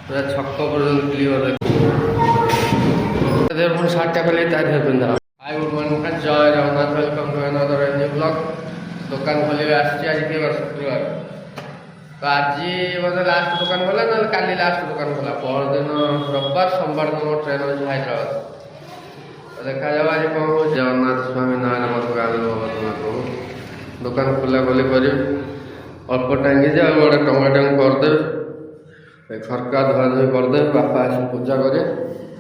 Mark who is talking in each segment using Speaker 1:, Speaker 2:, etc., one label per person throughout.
Speaker 1: पूरा छक्क पर्यटन क्लियर पुणी सार्टा खोल पिंधा। हाय गुड मॉर्निंग फ्रेंड्स, जय Jagannath, welcome to another new blog. दुकान खोल आज शुक्रवार तो आज मतलब लास्ट दुकान खोला ना काली लास्ट दुकान खोला पर दिन रविवार सोमवार दिन मोर ट्रेन अच्छे हैदराबाद तो देखा जाओ आज कौन हो। जगन्नाथ स्वामी नारायण मत दुकान खोला खोली कर अल्प टाइम गोटे टमाटो करदे खरका धुआ धुई करदे बापा आस पूजा करे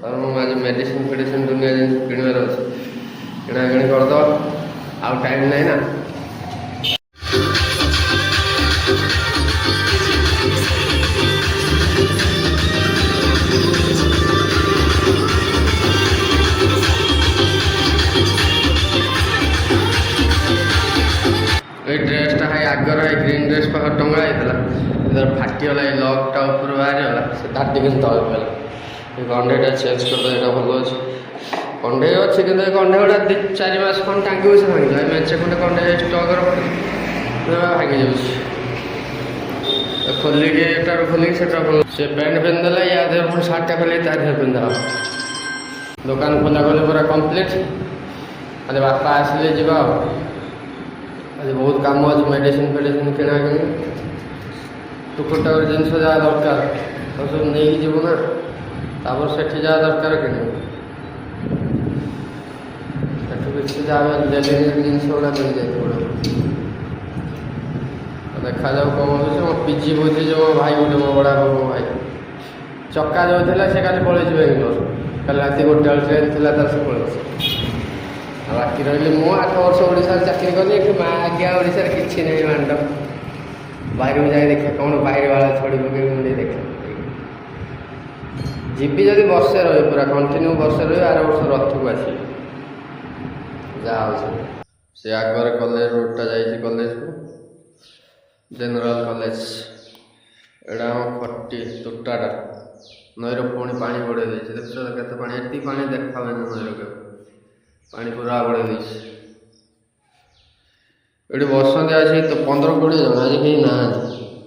Speaker 1: कारण आज मेडिसिन फेडिसिन दुनिया जिन किणवार अच्छे किणाकिणी करदे आउ टाइम नहीं ना। ड्रेसटा है आगर है ग्रीन ड्रेस पाखे टंगा होता फाटीगला लकटा ऊपर बाहरीगला से ताटी कि तल पड़ा कंडेटा चेंज करदे भल अच्छे कंडे अच्छे कि कंडे गुड़ा 4 मास खंड टांगी से भांगे मेचे खंडे कंडे स्टक भांगी जाऊँ खोलिकी एटार खोलिकी सेटा से पैंट पिंधदेला या देह पुणी सार्टा खोल पिंधा दुकान खोला खोली पूरा कम्प्लीट। अरे बापा आसिले जा आज बहुत कम अच्छे मेडिसिन फेडिसिन किणाकिणी टुकुटा जिनस जहाँ दरकार सब नहीं जीव ना तापर से जहाँ दरकार कि किसी जहाँ डेली जिन गुड़ा मिल जाए देखा जाऊ कौन हो मो पिजी बुझी जो मो भाई गोटे मो बड़ा मो भाई चक्का जो था से काली पलि बेंगलोर कल रात 1 ट्रेन थी तार से पलि बाकी रही मु 8 वर्ष ओडिशा चाकरी कली कि माँ आज्ञा ओडिशा किसी नहीं मांड बाहर को जाए देखे कौन बाहर वाला छड़ी पकड़ मुझे देखे जीवी जब वर्षे रही पूरा कंटिन्यू वर्षे रही 12 वर्ष रथ को आस जहाँ से आगे कॉलेज रोडटा जाइए कॉलेज को जनरल कॉलेज एटा खटी तुटाटा नईर पुणी पा बढ़े देख के पानी एति पानी देखा हुए नईर के पानी पूरा बढ़े देती ये बसते आज तो 15-20 जन आज कहीं ना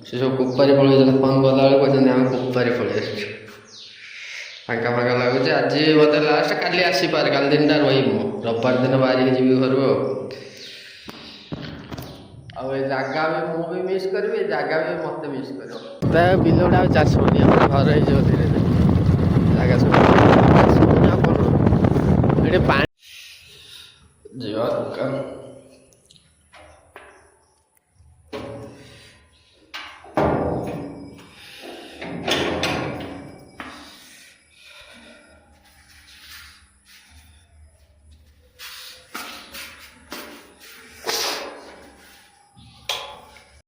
Speaker 1: से सब कुपारी पलि फोन गला कहते आम कुपारी पलि फाँका फाँका लगुच आज बोधे लास्ट काली आसपे काली दिन टा रही रविवार दिन बाहर जी घर जगह भी मुझे मिस करी जगह भी मत मिस कर बिलटा चाष होनी घर हो धीरे धीरे जगह पानी जीवा दुकान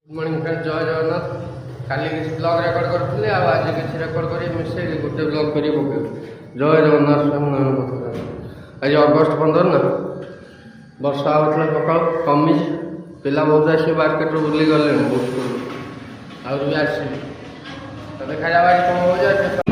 Speaker 1: गुड मॉर्निंग फ्रेंड्स, जय जगन्नाथ। काली किसी ब्लॉग रेकर्ड करते आज किसी रेकर्ड कर मिसे गोटे ब्लॉग कर जय जगन्नाथ स्वामी आज अगस्ट 15 ना वर्षा होता सका कमी पिला बहुत आस मार्केट बुली गले आउट भी आस देखा जाए आज कौन हो जाए।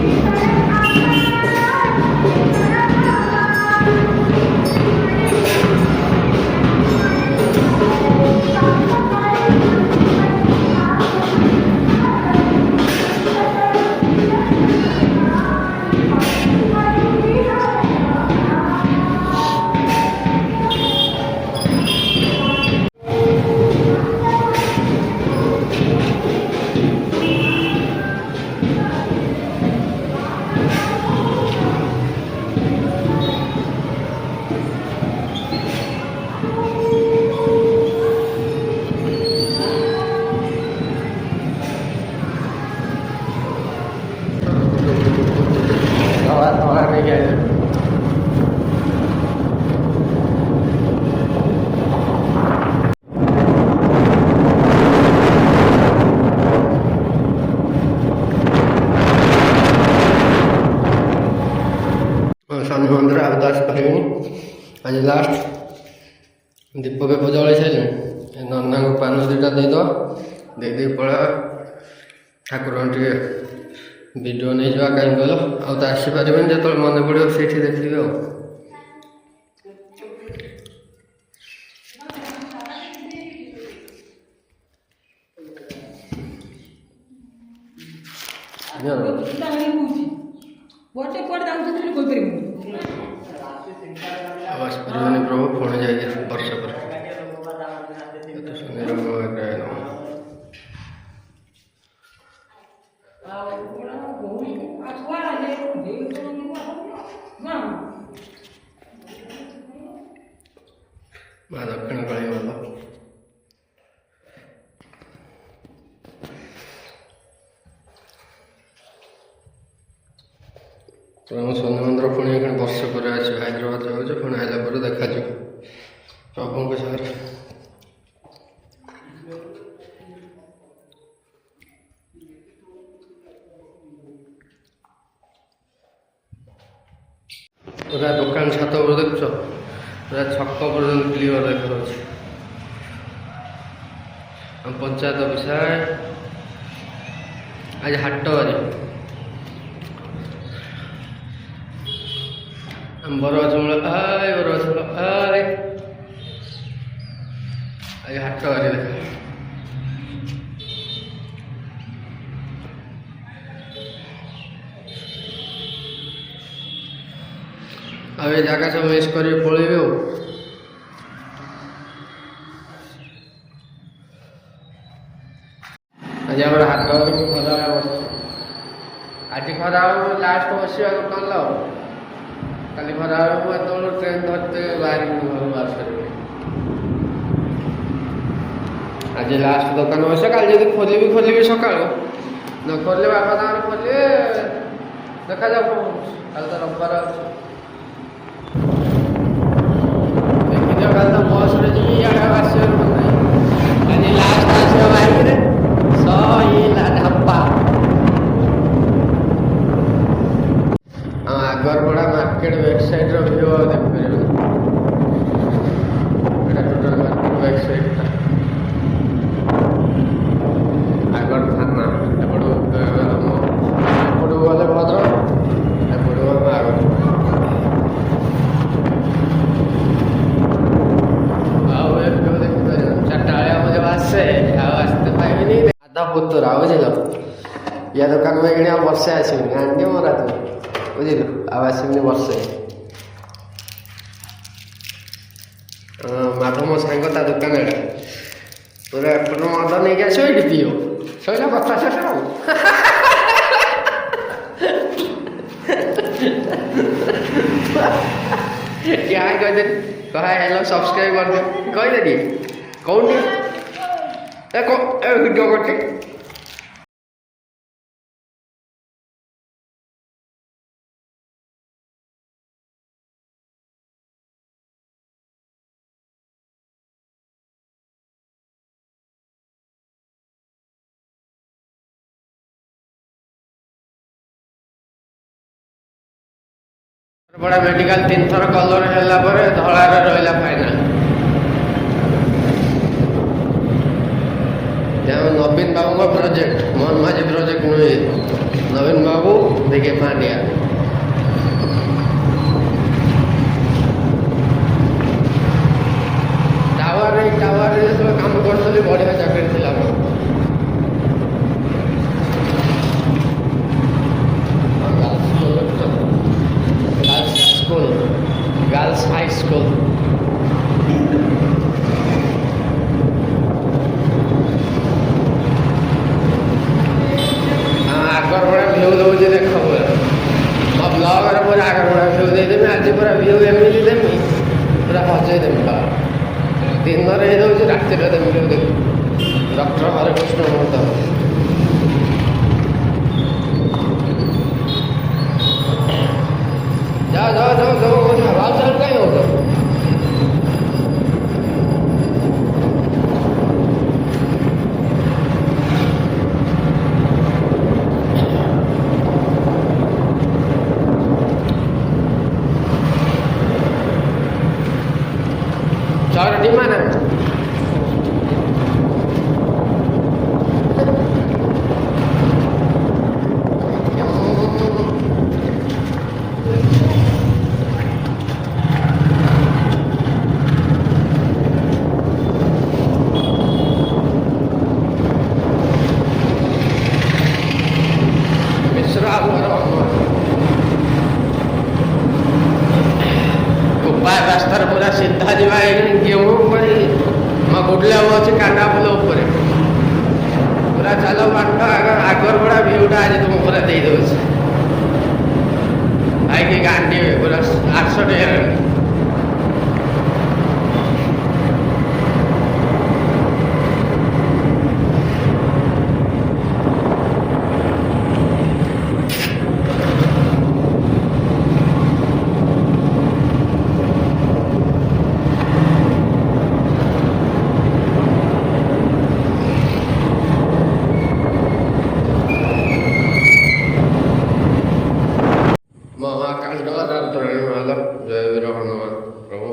Speaker 1: शनि मंदिर आज तो आसपारे आज लास्ट दीप फेप जल सारे नना को पान 2टा दे पड़ा ठाकुर टे वीडियो नहीं जा कहीं गल आ तो आसपारे जो मन पड़ो से देखिए आवाज परिवानी प्रभु पुणे जाइए वर्ष पर शनि रंग माँ दक्षिण कली वाला शनि मंदिर पुणी वर्ष पर हैदराबाद जाऊँ पुणी आइला देखा प्रभु के साथ पूरा दुकान छात पर देख पूरा छक पर्यटन क्लीयर देखा पंचायत ऑफिस आज हाट बारी बरगछमूल बरगछमूल आज हाट बारी देखा अब ये जगह सब मिस कर पलैबे आज आम हाट खरा आज खरा लास्ट बसा दुकान लो काली खरा ट्रेन धरते बाहर घर आस आज लास्ट दुकान बस कल जब खोली सका न खोल बापा तार खोलिए देखा जाओ कल तो रविवार अच्छे कल तो बस रे जी आज लास्ट आस बाइक रे सहीला ढप्पा आगरपड़ा मार्केट वेबसाइट व्यू देखिए टोटाल मार्केट वेबसाइट आगर थाना एपटू गले भद्रक एपटू आगर आधा पुतरा बुझल या दुकान में कि वर्षे आसमी आंटी मोरा तू बुझल आसमी वर्षे माध मो सांग ता दुकान पूरा एपट मद नहीं आस ये पीओ सैला कथा से क्या कहते कह हेलो सब्सक्राइब कर दे कहदे कौन वीडियो करते बड़ा मेडिकल 3 थर कलर है धड़ा रहा फाइनाल नवीन बाबू का प्रोजेक्ट मोहन माझी प्रोजेक्ट नुहे नवीन बाबू देखे पांड्या टावर जो काम कर बढ़िया चाकरी थी गर्ल्स हाई स्कूल आगर बड़ा भ्यू दूसरी देख ब्लग पूरा आगर बड़ा भ्यू देदेमी आज पूरा भ्यू एमती देमी पूरा हजेदेमी दिन में राति देमी भ्यू देख डॉक्टर हरिकृष्ण महतो जाओ जाओ जाओ जाओ आवाज चल कहीं हो तो चार डिमांड है ଶେଷର ଆଉ କୁପା ରାସ୍ତାରେ ପୁରା ସିଧା ଯିବା ହେଇନି କେଉଁ କରି ମୋ ଗୁଡିଲା ଅଛି କାଣ୍ଡା ପୋଲ ଉପରେ ପୁରା ଚାଲ ବାଟ ଆଗର ଭଡ଼ା ଭିଉଟା ଆଜି ତୁମ ପୁରା ଦେଇଦେଉଛି ଭାଇକି ଗାଣ୍ଡିବେ ପୁରା 800 ଟଙ୍କା जय वीर हनुमान प्रभु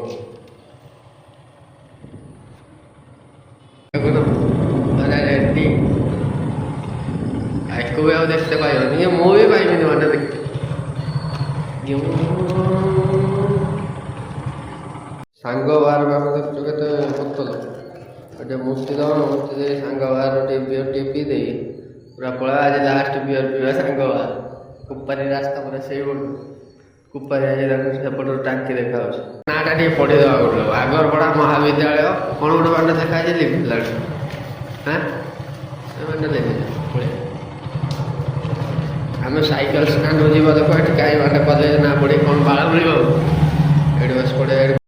Speaker 1: रेडी आईको भी देखते पाइबनी ये मु भी पाइबनी मैंने देखते सांग बाहर में देखो के पतल गोटे मुस्ती दम मुस्ती दे सांग बाहर बियर टी दे पूरा पड़ा आज लास्ट बियर पीवा सांग बाहर कुपारी रास्ता पूरा से कुपारी आज सेपट टांकी देखा नाटा टे पढ़ीदेवा गोटे आगर पड़ा महाविद्यालय कौन गोटे बाटे देखा लिखला हाँ लिखिले आम सैकल स्टाण्ड जावा देख ये कहीं बाटे कलेज ना पड़े कौन बाड़ मिल बस पड़े